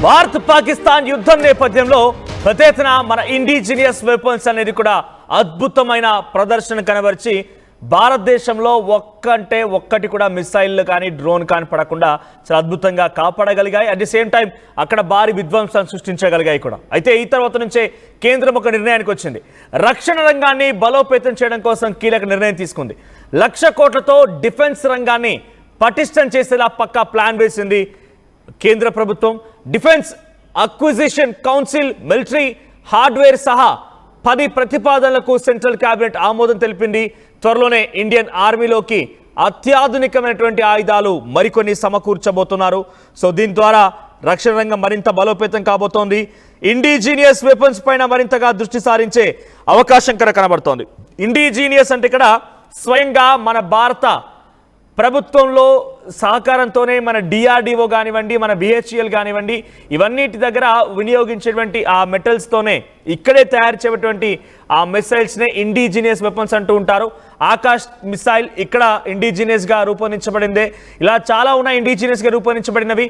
భారత్ పాకిస్తాన్ యుద్ధం నేపథ్యంలో ప్రత్యేకన మన ఇండిజినియస్ వెపన్స్ అనేది కూడా అద్భుతమైన ప్రదర్శన కనబరిచి భారతదేశంలో ఒక్కటి కూడా మిసైల్ కానీ డ్రోన్ కానీ పడకుండా చాలా అద్భుతంగా కాపాడగలిగాయి. అట్ ది సేమ్ టైం అక్కడ భారీ విధ్వంసాన్ని సృష్టించగలిగాయి కూడా. అయితే ఈ తర్వాత నుంచే కేంద్రం ఒక నిర్ణయానికి వచ్చింది. రక్షణ రంగాన్ని బలోపేతం చేయడం కోసం కీలక నిర్ణయం తీసుకుంది. 1,00,000 కోట్లతో డిఫెన్స్ రంగాన్ని పటిష్టం చేసేలా పక్కా ప్లాన్ వేసింది కేంద్ర ప్రభుత్వం. Defence acquisition council military hardware సహా 10 ప్రతిపాదనలకు సెంట్రల్ కేబినెట్ ఆమోదం తెలిపింది. త్వరలోనే ఇండియన్ ఆర్మీలోకి అత్యాధునికమైనటువంటి ఆయుధాలు మరికొన్ని సమకూర్చబోతున్నారు. సో దీని ద్వారా రక్షణ రంగం మరింత బలోపేతం కాబోతోంది. ఇండిజీనియస్ వెపన్స్ పైన మరింతగా దృష్టి సారించే అవకాశం కనబడుతోంది. ఇండిజీనియస్ అంటే ఇక్కడ స్వయంగా మన భారత ప్రభుత్వంలో సహకారంతోనే మన డిఆర్డిఓ కానివ్వండి, మన బిహెచ్ఈఎల్ కానివ్వండి, ఇవన్నిటి దగ్గర వినియోగించేటువంటి ఆ మెటల్స్తోనే ఇక్కడే తయారు చేయటువంటి ఆ మిసైల్స్నే ఇండిజినియస్ వెపన్స్ అంటూ ఉంటారు. ఆకాష్ మిసైల్ ఇక్కడ ఇండిజినియస్గా రూపొందించబడిందే. ఇలా చాలా ఉన్నాయి ఇండిజినియస్గా రూపొందించబడినవి.